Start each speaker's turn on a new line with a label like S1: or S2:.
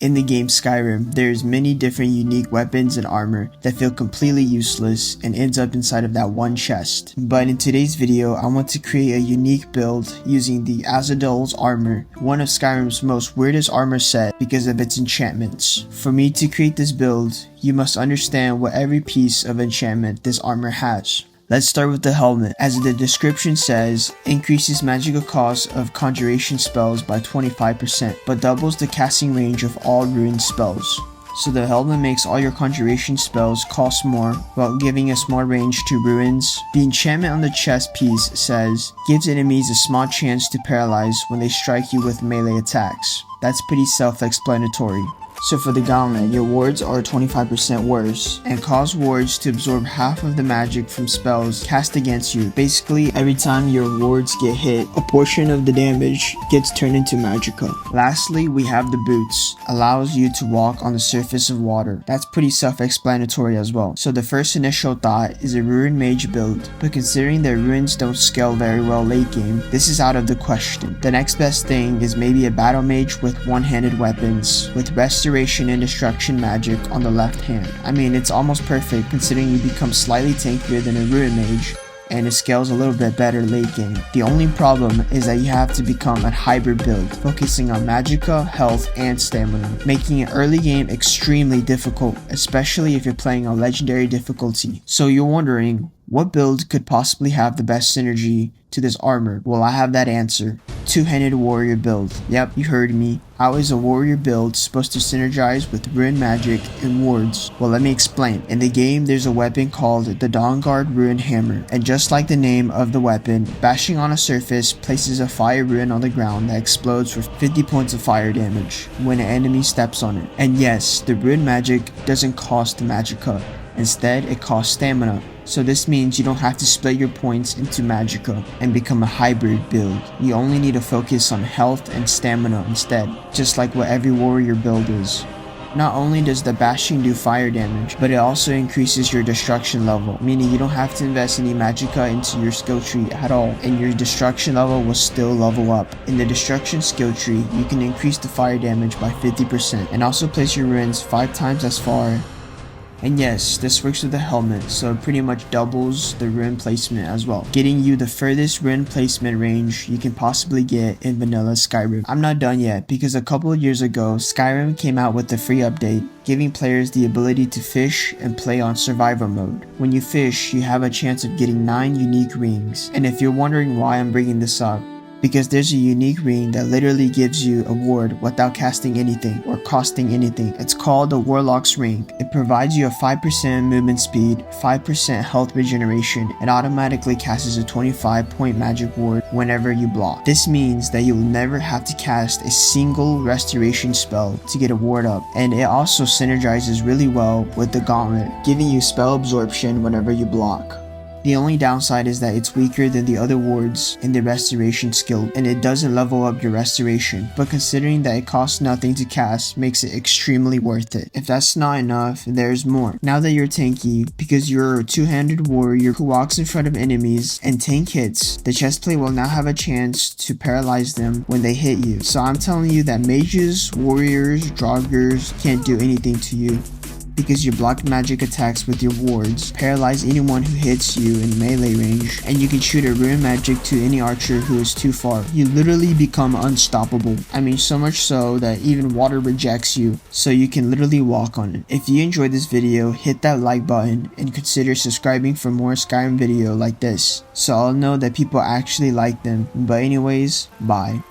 S1: In the game Skyrim, there's many different unique weapons and armor that feel completely useless and ends up inside of that one chest. But in today's video, I want to create a unique build using the Azadol's armor, one of Skyrim's most weirdest armor set because of its enchantments. For me to create this build, you must understand what every piece of enchantment this armor has. Let's start with the helmet. As the description says, increases magical cost of conjuration spells by 25%, but doubles the casting range of all ruined spells. So the helmet makes all your conjuration spells cost more, while giving us more range to ruins. The enchantment on the chest piece says, gives enemies a small chance to paralyze when they strike you with melee attacks. That's pretty self-explanatory. So for the gauntlet, your wards are 25% worse and cause wards to absorb half of the magic from spells cast against you. Basically, every time your wards get hit, a portion of the damage gets turned into magicka. Lastly, we have the boots. Allows you to walk on the surface of water. That's pretty self-explanatory as well. So the first initial thought is a Ruin Mage build, but considering that ruins don't scale very well late game, this is out of the question. The next best thing is maybe a Battle Mage with one-handed weapons, with restoration and destruction magic on the left hand. I mean, it's almost perfect considering you become slightly tankier than a Ruin Mage, and it scales a little bit better late game. The only problem is that you have to become a hybrid build, focusing on magicka, health, and stamina, making it early game extremely difficult, especially if you're playing on legendary difficulty. So you're wondering, what build could possibly have the best synergy to this armor? Well, I have that answer. Two-handed warrior build. Yep, you heard me. How is a warrior build supposed to synergize with ruin magic and wards? Well, let me explain. In the game, there's a weapon called the Dawnguard Ruin Hammer, and just like the name of the weapon, bashing on a surface places a fire ruin on the ground that explodes for 50 points of fire damage when an enemy steps on it. And yes, the ruin magic doesn't cost the magicka. Instead, it costs stamina. So this means you don't have to split your points into magicka and become a hybrid build. You only need to focus on health and stamina instead, just like what every warrior build is. Not only does the bashing do fire damage, but it also increases your destruction level, meaning you don't have to invest any magicka into your skill tree at all, and your destruction level will still level up. In the destruction skill tree, you can increase the fire damage by 50% and also place your ruins 5 times as far. And yes, this works with the helmet, so it pretty much doubles the ruin placement as well, getting you the furthest ruin placement range you can possibly get in vanilla Skyrim. I'm not done yet, because a couple of years ago, Skyrim came out with a free update, giving players the ability to fish and play on survivor mode. When you fish, you have a chance of getting 9 unique rings, and if you're wondering why I'm bringing this up, because there's a unique ring that literally gives you a ward without casting anything or costing anything. It's called the Warlock's Ring. It provides you a 5% movement speed, 5% health regeneration, and automatically casts a 25-point magic ward whenever you block. This means that you'll never have to cast a single restoration spell to get a ward up, and it also synergizes really well with the gauntlet, giving you spell absorption whenever you block. The only downside is that it's weaker than the other wards in the restoration skill, and it doesn't level up your restoration, but considering that it costs nothing to cast makes it extremely worth it. If that's not enough, there's more. Now that you're tanky, because you're a two-handed warrior who walks in front of enemies and tank hits, the chestplate will now have a chance to paralyze them when they hit you. So I'm telling you that mages, warriors, draugrs can't do anything to you, because you block magic attacks with your wards, paralyze anyone who hits you in melee range, and you can shoot a ruin magic to any archer who is too far. You literally become unstoppable. I mean, so much so that even water rejects you, so you can literally walk on it. If you enjoyed this video, hit that like button and consider subscribing for more Skyrim video like this, so I'll know that people actually like them. But anyways, bye.